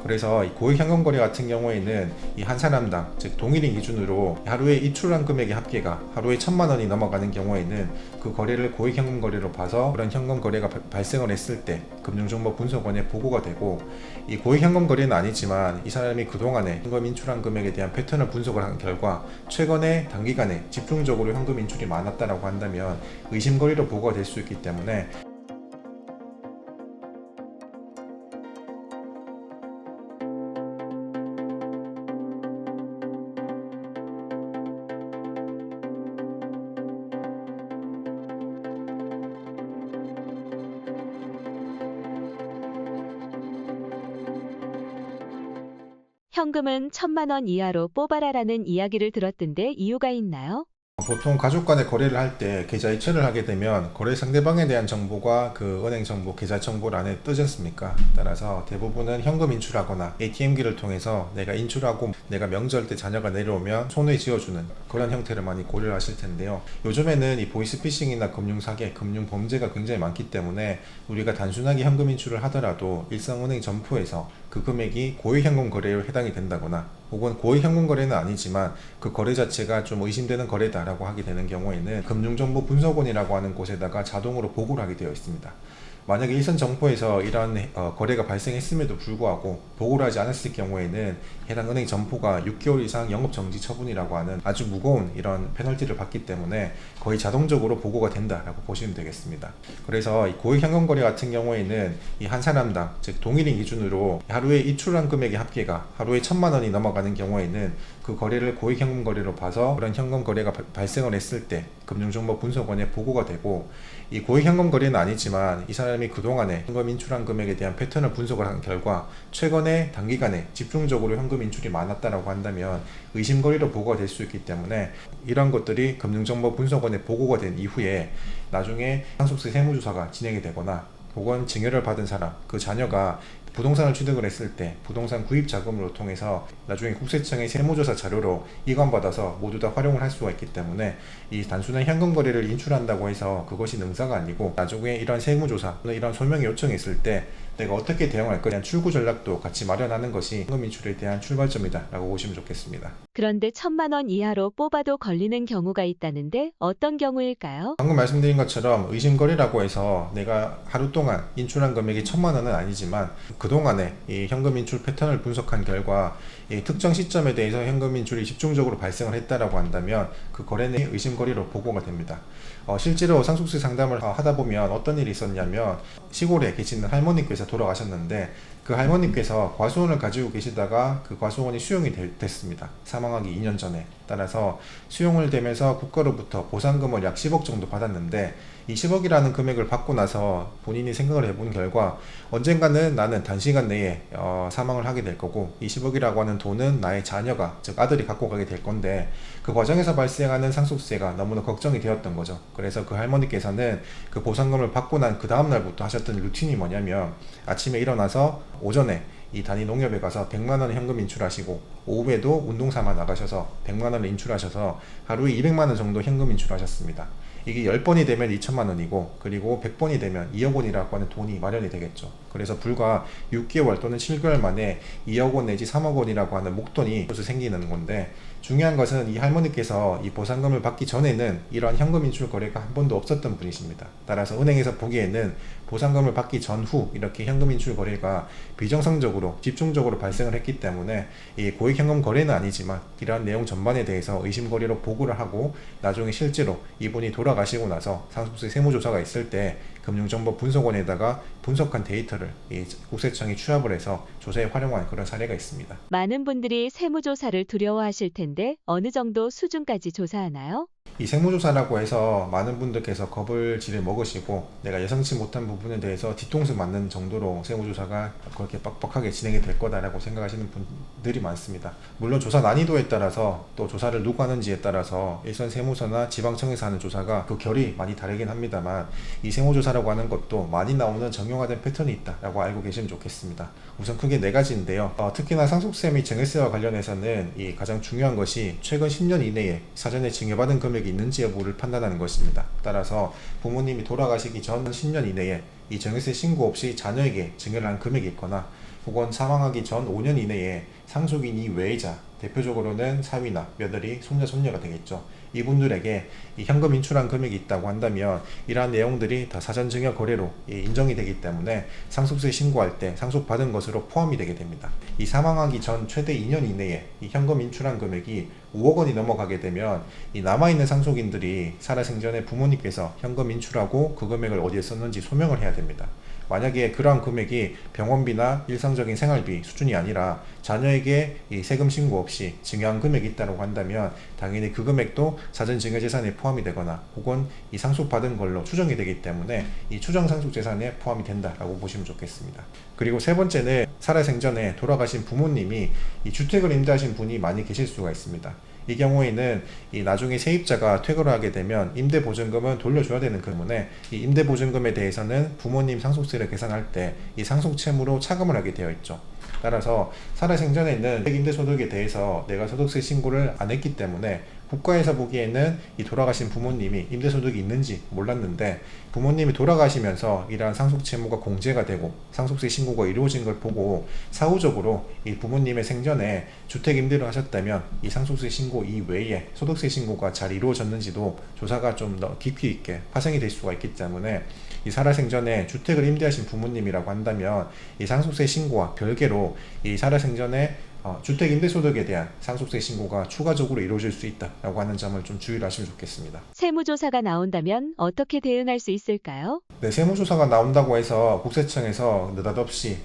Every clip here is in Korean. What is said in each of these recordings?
그래서 이 고액 현금 거래 같은 경우에는 이 한 사람당, 즉 동일인 기준으로 하루에 인출한 금액의 합계가 하루에 1,000만 원이 넘어가는 경우에는 그 거래를 고액 현금 거래로 봐서 그런 현금 거래가 발생을 했을 때 금융정보분석원에 보고가 되고, 이 고액 현금 거래는 아니지만 이 사람이 그동안에 현금 인출한 금액에 대한 패턴을 분석을 한 결과 최근에 단기간에 집중적으로 현금 인출이 많았다라고 한다면 의심 거래로 보고가 될 수 있기 때문에 현금은 1,000만 원 이하로 뽑아라라는 이야기를 들었던데 이유가 있나요? 보통 가족 간의 거래를 할 때 계좌 이체를 하게 되면 거래 상대방에 대한 정보가 그 은행 정보, 계좌 정보란에 뜨지 않습니까? 따라서 대부분은 현금 인출하거나 ATM기를 통해서 내가 인출하고 내가 명절 때 자녀가 내려오면 손에 쥐어주는 그런 형태를 많이 고려를 하실 텐데요. 요즘에는 이 보이스피싱이나 금융사기, 금융범죄가 굉장히 많기 때문에 우리가 단순하게 현금 인출을 하더라도 일상은행 점포에서 그 금액이 고액 현금 거래에 해당이 된다거나 혹은 고액 현금 거래는 아니지만 그 거래 자체가 좀 의심되는 거래다라고 하게 되는 경우에는 금융정보분석원이라고 하는 곳에다가 자동으로 보고를 하게 되어 있습니다. 만약에 일선 점포에서 이런 거래가 발생했음에도 불구하고 보고를 하지 않았을 경우에는 해당 은행 점포가 6개월 이상 영업정지 처분이라고 하는 아주 무거운 이런 페널티를 받기 때문에 거의 자동적으로 보고가 된다라고 보시면 되겠습니다. 그래서 이 고액 현금 거래 같은 경우에는 이 한 사람당, 즉 동일인 기준으로 하루에 인출한 금액의 합계가 하루에 1,000만 원이 넘어가는 경우에는 그 거래를 고액 현금 거래로 봐서 그런 현금 거래가 발생을 했을 때 금융정보분석원에 보고가 되고, 이 고액 현금 거래는 아니지만 이 사람이 그동안에 현금 인출한 금액에 대한 패턴을 분석을 한 결과 최근에 단기간에 집중적으로 현금 인출이 많았다라고 한다면 의심 거래로 보고가 될 수 있기 때문에 이런 것들이 금융정보분석원에 보고가 된 이후에 나중에 상속세 세무조사가 진행이 되거나 혹은 증여를 받은 사람, 그 자녀가 부동산을 취득을 했을 때 부동산 구입 자금으로 통해서 나중에 국세청의 세무조사 자료로 이관받아서 모두 다 활용을 할 수가 있기 때문에 이 단순한 현금 거래를 인출한다고 해서 그것이 능사가 아니고 나중에 이런 세무조사, 이런 소명이 요청했을 때 내가 어떻게 대응할 거에 대한 출구 전략도 같이 마련하는 것이 현금 인출에 대한 출발점이다 라고 보시면 좋겠습니다. 그런데 1,000만 원 이하로 뽑아도 걸리는 경우가 있다는데 어떤 경우일까요? 방금 말씀드린 것처럼 의심거래라고 해서 내가 하루 동안 인출한 금액이 1,000만 원은 아니지만 그동안에 이 현금 인출 패턴을 분석한 결과 이 특정 시점에 대해서 현금 인출이 집중적으로 발생을 했다라고 한다면 그 거래는 의심거래로 보고가 됩니다. 실제로 상속세 상담을 하다 보면 어떤 일이 있었냐면 시골에 계시는 할머니께서 돌아가셨는데 그 할머니께서 과수원을 가지고 계시다가 그 과수원이 수용이 됐습니다. 사망하기 2년 전에. 따라서 수용을 되면서 국가로부터 보상금을 약 10억 정도 받았는데 이 10억이라는 금액을 받고 나서 본인이 생각을 해본 결과 언젠가는 나는 단시간 내에 사망을 하게 될 거고 이 10억이라고 하는 돈은 나의 자녀가, 즉 아들이 갖고 가게 될 건데 그 과정에서 발생하는 상속세가 너무나 걱정이 되었던 거죠. 그래서 그 할머니께서는 그 보상금을 받고 난 그 다음날부터 하셨던 루틴이 뭐냐면 아침에 일어나서 오전에 이 단위 농협에 가서 100만 원을 현금 인출하시고 오후에도 운동 삼아 나가셔서 100만 원을 인출하셔서 하루에 200만 원 정도 현금 인출하셨습니다. 이게 10번이 되면 2천만 원이고 그리고 100번이 되면 2억 원이라고 하는 돈이 마련이 되겠죠. 그래서 불과 6개월 또는 7개월 만에 2억 원 내지 3억 원이라고 하는 목돈이 생기는 건데, 중요한 것은 이 할머니께서 이 보상금을 받기 전에는 이러한 현금 인출 거래가 한 번도 없었던 분이십니다. 따라서 은행에서 보기에는 보상금을 받기 전후 이렇게 현금 인출 거래가 비정상적으로 집중적으로 발생을 했기 때문에 이 고액 현금 거래는 아니지만 이러한 내용 전반에 대해서 의심 거래로 보고를 하고 나중에 실제로 이분이 돌아가시고 나서 상속세 세무조사가 있을 때 금융정보분석원에다가 분석한 데이터를 이 국세청이 취합을 해서 조사에 활용한 그런 사례가 있습니다. 많은 분들이 세무조사를 두려워하실 텐데 어느 정도 수준까지 조사하나요? 이 세무조사라고 해서 많은 분들께서 겁을 지를 먹으시고 내가 예상치 못한 부분에 대해서 뒤통수 맞는 정도로 세무조사가 그렇게 빡빡하게 진행이 될 거다라고 생각하시는 분들이 많습니다. 물론 조사 난이도에 따라서 또 조사를 누가 하는지에 따라서 일선 세무서나 지방청에서 하는 조사가 그 결이 많이 다르긴 합니다만 이 세무조사라고 하는 것도 많이 나오는 정형화된 패턴이 있다라고 알고 계시면 좋겠습니다. 우선 크게 네 가지인데요. 특히나 상속세 및 증여세와 관련해서는 이 가장 중요한 것이 최근 10년 이내에 사전에 증여받은 금액이 있는지 여부를 판단하는 것입니다. 따라서 부모님이 돌아가시기 전 10년 이내에 이 증여세 신고 없이 자녀에게 증여를 한 금액이 있거나 혹은 사망하기 전 5년 이내에 상속인 이외의자, 대표적으로는 사위나 며느리, 손자, 손녀가 되겠죠. 이분들에게 이 현금 인출한 금액이 있다고 한다면 이러한 내용들이 다 사전증여 거래로 인정이 되기 때문에 상속세 신고할 때 상속받은 것으로 포함이 되게 됩니다. 이 사망하기 전 최대 2년 이내에 이 현금 인출한 금액이 5억 원이 넘어가게 되면 이 남아있는 상속인들이 살아생전에 부모님께서 현금 인출하고 그 금액을 어디에 썼는지 소명을 해야 됩니다. 만약에 그러한 금액이 병원비나 일상적인 생활비 수준이 아니라 자녀에게 이 세금 신고 없이 증여한 금액이 있다고 한다면 당연히 그 금액도 사전증여재산에 포함이 되거나 혹은 이 상속받은 걸로 추정이 되기 때문에 이 추정상속재산에 포함이 된다라고 보시면 좋겠습니다. 그리고 세 번째는 살아생전에 돌아가신 부모님이 이 주택을 임대하신 분이 많이 계실 수가 있습니다. 이 경우에는 이 나중에 세입자가 퇴거를 하게 되면 임대보증금은 돌려줘야 되는 때문에 이 임대보증금에 대해서는 부모님 상속세를 계산할 때 이 상속채무로 차감을 하게 되어 있죠. 따라서 살아생전에는 임대소득에 대해서 내가 소득세 신고를 안 했기 때문에 국가에서 보기에는 이 돌아가신 부모님이 임대소득이 있는지 몰랐는데 부모님이 돌아가시면서 이러한 상속채무가 공제가 되고 상속세 신고가 이루어진 걸 보고 사후적으로 이 부모님의 생전에 주택 임대를 하셨다면 이 상속세 신고 이외에 소득세 신고가 잘 이루어졌는지도 조사가 좀 더 깊이 있게 파생이 될 수가 있기 때문에 이 살아생전에 주택을 임대하신 부모님이라고 한다면 이 상속세 신고와 별개로 이 살아생전에 주택 임대소득에 대한 상속세 신고가 추가적으로 이루어질 수 있다라고 하는 점을 좀 주의를 하시면 좋겠습니다. 세무조사가 나온다면 어떻게 대응할 수 있을까요? 네, 세무조사가 나온다고 해서 국세청에서 느닷없이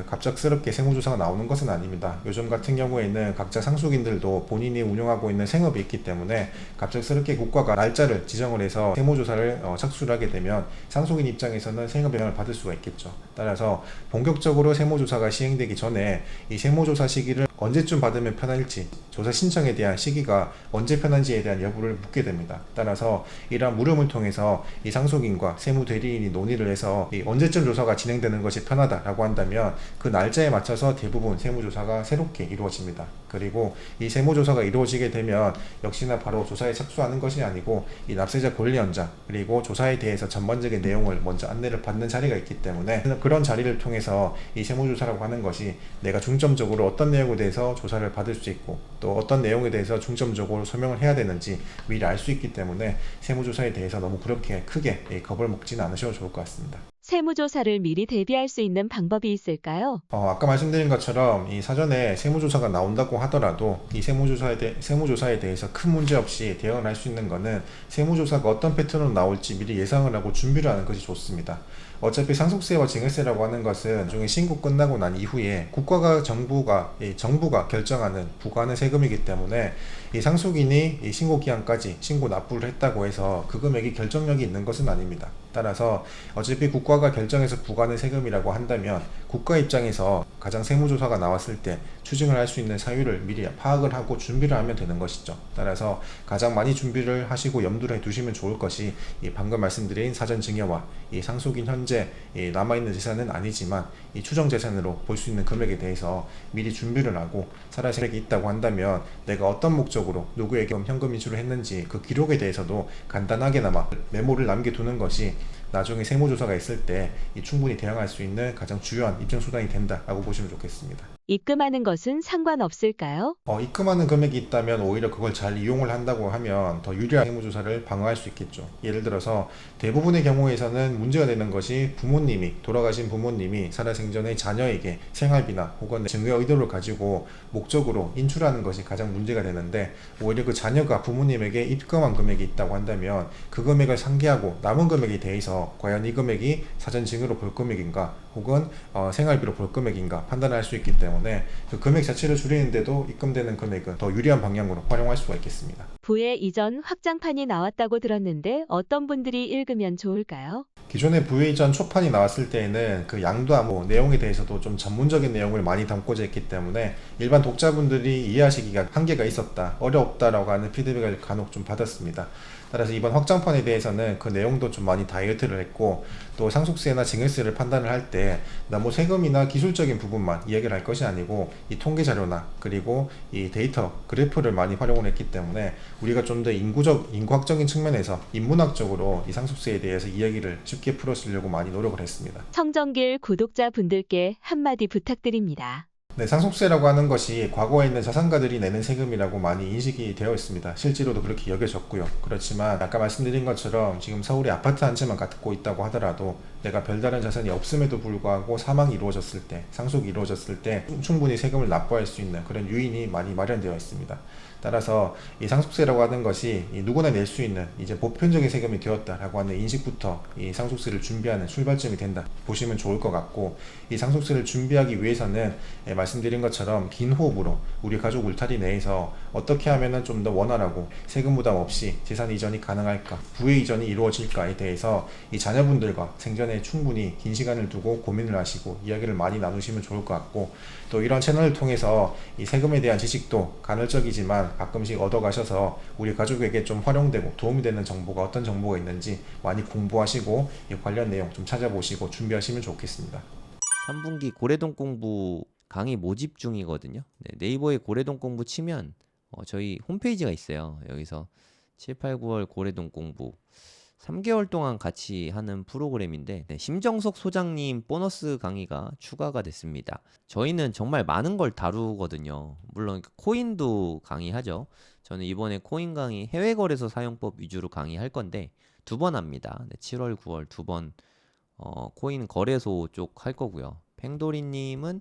갑작스럽게 세무조사가 나오는 것은 아닙니다. 요즘 같은 경우에는 각자 상속인들도 본인이 운영하고 있는 생업이 있기 때문에 갑작스럽게 국가가 날짜를 지정을 해서 세무조사를 착수를 하게 되면 상속인 입장에서는 생업에 영향을 받을 수가 있겠죠. 따라서 본격적으로 세무조사가 시행되기 전에 이 세무조사 시기를 언제쯤 받으면 편할지, 조사 신청에 대한 시기가 언제 편한지에 대한 여부를 묻게 됩니다. 따라서 이러한 물음을 통해서 이 상속인과 세무대리인이 논의를 해서 이 언제쯤 조사가 진행되는 것이 편하다라고 한다면 그 날짜에 맞춰서 대부분 세무조사가 새롭게 이루어집니다. 그리고 이 세무조사가 이루어지게 되면 역시나 바로 조사에 착수하는 것이 아니고 이 납세자 권리연장 그리고 조사에 대해서 전반적인 내용을 먼저 안내를 받는 자리가 있기 때문에 그런 자리를 통해서 이 세무조사라고 하는 것이 내가 중점적으로 어떤 내용에 대해서 조사를 받을 수 있고 또 어떤 내용에 대해서 중점적으로 설명을 해야 되는지 미리 알 수 있기 때문에 세무조사에 대해서 너무 그렇게 크게 겁을 먹지는 않으셔도 좋을 것 같습니다. 세무조사를 미리 대비할 수 있는 방법이 있을까요? 아까 말씀드린 것처럼 이 사전에 세무조사가 나온다고 하더라도 이 세무조사에 대해서 큰 문제 없이 대응을 할 수 있는 것은 세무조사가 어떤 패턴으로 나올지 미리 예상을 하고 준비를 하는 것이 좋습니다. 어차피 상속세와 증여세라고 하는 것은 나중에 신고 끝나고 난 이후에 정부가 결정하는 부과하는 세금이기 때문에 이 상속인이 이 신고 기한까지 신고 납부를 했다고 해서 그 금액이 결정력이 있는 것은 아닙니다. 따라서 어차피 국가가 결정해서 부과하는 세금이라고 한다면 국가 입장에서 가장 세무조사가 나왔을 때 추징을 할 수 있는 사유를 미리 파악을 하고 준비를 하면 되는 것이죠. 따라서 가장 많이 준비를 하시고 염두를 두시면 좋을 것이 이 방금 말씀드린 사전증여와 이 상속인 현재 이 남아있는 재산은 아니지만 이 추정재산으로 볼 수 있는 금액에 대해서 미리 준비를 하고 살아생전이 있다고 한다면 내가 어떤 목적으로 누구에게 현금 인출을 했는지 그 기록에 대해서도 간단하게나마 메모를 남겨두는 것이 나중에 세무조사가 있을 때 충분히 대응할 수 있는 가장 주요한 입증 수단이 된다라고 보시면 좋겠습니다. 입금하는 것은 상관없을까요? 입금하는 금액이 있다면 오히려 그걸 잘 이용을 한다고 하면 더 유리한 세무조사를 방어할 수 있겠죠. 예를 들어서 대부분의 경우에서는 문제가 되는 것이 돌아가신 부모님이 살아생전에 자녀에게 생활비나 혹은 증여 의도를 가지고 목적으로 인출하는 것이 가장 문제가 되는데 오히려 그 자녀가 부모님에게 입금한 금액이 있다고 한다면 그 금액을 상기하고 남은 금액에 대해서 과연 이 금액이 사전증여로 볼 금액인가 혹은 생활비로 볼 금액인가 판단할 수 있기 때문에 그 금액 자체를 줄이는데도 입금되는 금액은 더 유리한 방향으로 활용할 수가 있겠습니다. 부의 이전 확장판이 나왔다고 들었는데 어떤 분들이 읽으면 좋을까요? 기존의 부의 이전 초판이 나왔을 때에는 그 양도함 내용에 대해서도 좀 전문적인 내용을 많이 담고져 있기 때문에 일반 독자분들이 이해하시기가 한계가 있었다, 어렵다라고 하는 피드백을 간혹 좀 받았습니다. 따라서 이번 확장판에 대해서는 그 내용도 좀 많이 다이어트를 했고, 또 상속세나 증여세를 판단을 할 때 너무 세금이나 기술적인 부분만 이야기를 할 것이 아니고 이 통계 자료나 그리고 이 데이터 그래프를 많이 활용을 했기 때문에 우리가 좀 더 인구학적인 측면에서 인문학적으로 이 상속세에 대해서 이야기를 쉽게 풀어주려고 많이 노력을 했습니다. 청정길 구독자분들께 한마디 부탁드립니다. 네, 상속세라고 하는 것이 과거에 있는 자산가들이 내는 세금이라고 많이 인식이 되어 있습니다. 실제로도 그렇게 여겨졌고요. 그렇지만 아까 말씀드린 것처럼 지금 서울에 아파트 한 채만 갖고 있다고 하더라도 내가 별다른 자산이 없음에도 불구하고 사망이 이루어졌을 때, 상속이 이루어졌을 때 충분히 세금을 납부할 수 있는 그런 요인이 많이 마련되어 있습니다. 따라서 이 상속세라고 하는 것이 누구나 낼 수 있는 이제 보편적인 세금이 되었다라고 하는 인식부터 이 상속세를 준비하는 출발점이 된다 보시면 좋을 것 같고, 이 상속세를 준비하기 위해서는 말씀드린 것처럼 긴 호흡으로 우리 가족 울타리 내에서 어떻게 하면 좀 더 원활하고 세금 부담 없이 재산 이전이 가능할까, 부의 이전이 이루어질까에 대해서 이 자녀분들과 생전에 충분히 긴 시간을 두고 고민을 하시고 이야기를 많이 나누시면 좋을 것 같고, 또 이런 채널을 통해서 이 세금에 대한 지식도 간헐적이지만 가끔씩 얻어가셔서 우리 가족에게 좀 활용되고 도움이 되는 정보가 어떤 정보가 있는지 많이 공부하시고 이 관련 내용 좀 찾아보시고 준비하시면 좋겠습니다. 3분기 고래동 공부 강의 모집 중이거든요. 네, 네이버에 고래동 공부 치면 저희 홈페이지가 있어요. 여기서 7, 8, 9월 고래동 공부 3개월 동안 같이 하는 프로그램인데, 네, 심정석 소장님 보너스 강의가 추가가 됐습니다. 저희는 정말 많은 걸 다루거든요. 물론 코인도 강의하죠. 저는 이번에 코인 강의 해외거래소 사용법 위주로 강의할 건데 2번 합니다. 네, 7월, 9월 2번 코인 거래소 쪽 할 거고요. 팽도리님은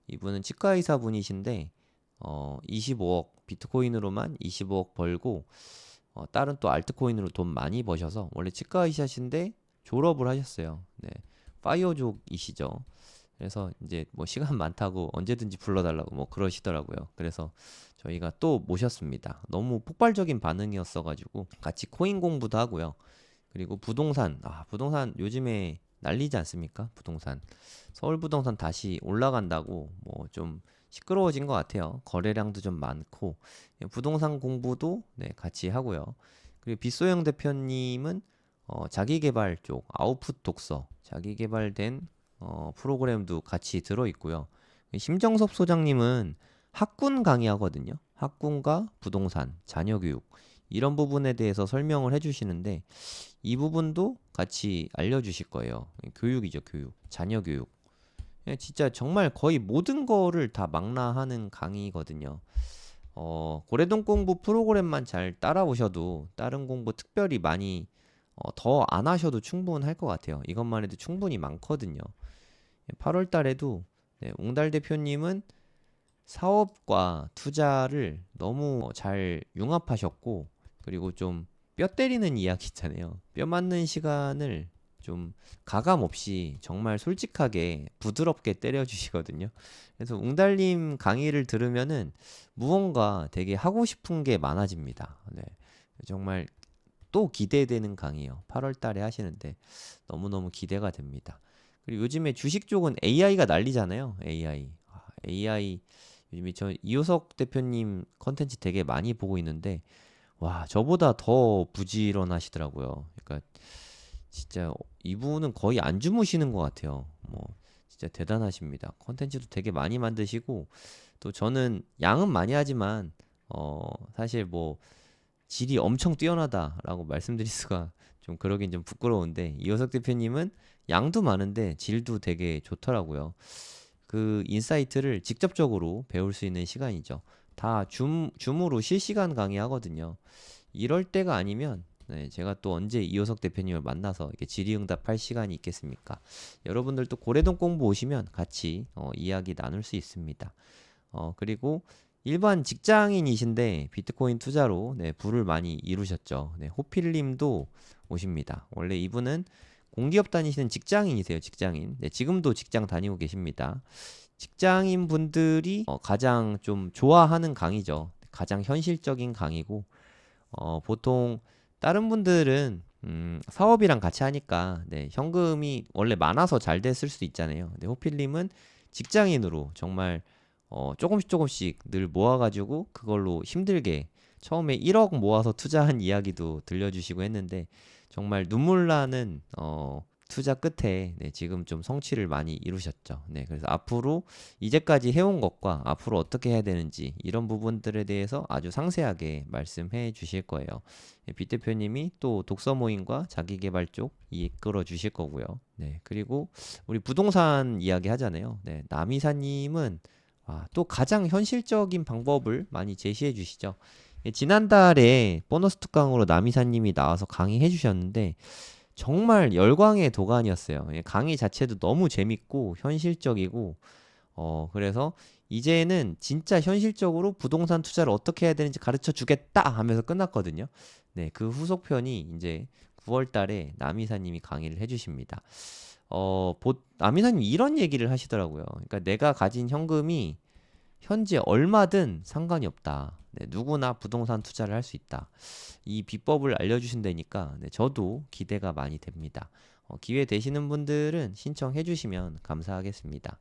이분은 치과의사 분이신데 25억 비트코인으로만 25억 벌고 다른 또 알트코인으로 돈 많이 버셔서 원래 치과의사신데 졸업을 하셨어요. 네, 파이어족이시죠. 그래서 이제 뭐 시간 많다고 언제든지 불러달라고 뭐 그러시더라고요. 그래서 저희가 또 모셨습니다. 너무 폭발적인 반응이었어가지고 같이 코인 공부도 하고요. 그리고 부동산, 부동산 요즘에 난리지 않습니까? 부동산. 서울 부동산 다시 올라간다고 뭐 좀 시끄러워진 것 같아요. 거래량도 좀 많고 부동산 공부도 네, 같이 하고요. 그리고 빗소영 대표님은 자기개발 쪽 아웃풋 독서 자기개발된 프로그램도 같이 들어 있고요. 심정섭 소장님은 학군 강의하거든요. 학군과 부동산, 자녀교육 이런 부분에 대해서 설명을 해주시는데 이 부분도 같이 알려주실 거예요. 교육이죠, 교육. 자녀교육. 진짜 정말 거의 모든 거를 다 망라하는 강의거든요. 고래동 공부 프로그램만 잘 따라오셔도 다른 공부 특별히 많이 더 안 하셔도 충분할 것 같아요. 이것만 해도 충분히 많거든요. 8월 달에도 네, 웅달 대표님은 사업과 투자를 너무 잘 융합하셨고, 그리고 좀 뼈 때리는 이야기 있잖아요. 뼈 맞는 시간을 좀 가감 없이 정말 솔직하게 부드럽게 때려주시거든요. 그래서 웅달님 강의를 들으면은 무언가 되게 하고 싶은 게 많아집니다. 네, 정말 또 기대되는 강의예요. 8월 달에 하시는데 너무너무 기대가 됩니다. 그리고 요즘에 주식 쪽은 AI가 난리잖아요. AI 요즘에 저 이효석 대표님 컨텐츠 되게 많이 보고 있는데 와, 저보다 더 부지런하시더라고요. 그러니까 진짜 이분은 거의 안 주무시는 것 같아요. 뭐 진짜 대단하십니다. 컨텐츠도 되게 많이 만드시고, 또 저는 양은 많이 하지만 사실 뭐 질이 엄청 뛰어나다라고 말씀드릴 수가 좀 그러긴 좀 부끄러운데, 이효석 대표님은 양도 많은데 질도 되게 좋더라고요. 그 인사이트를 직접적으로 배울 수 있는 시간이죠. 다 줌으로 실시간 강의하거든요. 이럴 때가 아니면 네, 제가 또 언제 이효석 대표님을 만나서 이렇게 질의응답할 시간이 있겠습니까? 여러분들 또 고래동 공부 오시면 같이 이야기 나눌 수 있습니다. 그리고 일반 직장인이신데 비트코인 투자로 네, 부를 많이 이루셨죠. 네, 호필님도 오십니다. 원래 이분은 공기업 다니시는 직장인이세요. 직장인. 네, 지금도 직장 다니고 계십니다. 직장인 분들이 가장 좀 좋아하는 강의죠. 가장 현실적인 강의고, 보통 다른 분들은 사업이랑 같이 하니까 네, 현금이 원래 많아서 잘 됐을 수도 있잖아요. 근데 호필님은 직장인으로 정말 조금씩 늘 모아가지고 그걸로 힘들게 처음에 1억 모아서 투자한 이야기도 들려주시고 했는데 정말 눈물 나는 투자 끝에 네, 지금 좀 성취를 많이 이루셨죠. 네, 그래서 앞으로 이제까지 해온 것과 앞으로 어떻게 해야 되는지 이런 부분들에 대해서 아주 상세하게 말씀해 주실 거예요. 네, 빗 대표님이 또 독서 모임과 자기계발 쪽 이끌어 주실 거고요. 네, 그리고 우리 부동산 이야기 하잖아요. 네, 남이사님은 또 가장 현실적인 방법을 많이 제시해 주시죠. 예, 지난달에 보너스 특강으로 남이사님이 나와서 강의해 주셨는데 정말 열광의 도가니였어요. 예, 강의 자체도 너무 재밌고 현실적이고 그래서 이제는 진짜 현실적으로 부동산 투자를 어떻게 해야 되는지 가르쳐 주겠다 하면서 끝났거든요. 네, 그 후속편이 이제 9월 달에 남이사님이 강의를 해주십니다. 남이사님이 이런 얘기를 하시더라고요. 그러니까 내가 가진 현금이 현재 얼마든 상관이 없다. 네, 누구나 부동산 투자를 할 수 있다. 이 비법을 알려주신다니까 네, 저도 기대가 많이 됩니다. 기회 되시는 분들은 신청해 주시면 감사하겠습니다.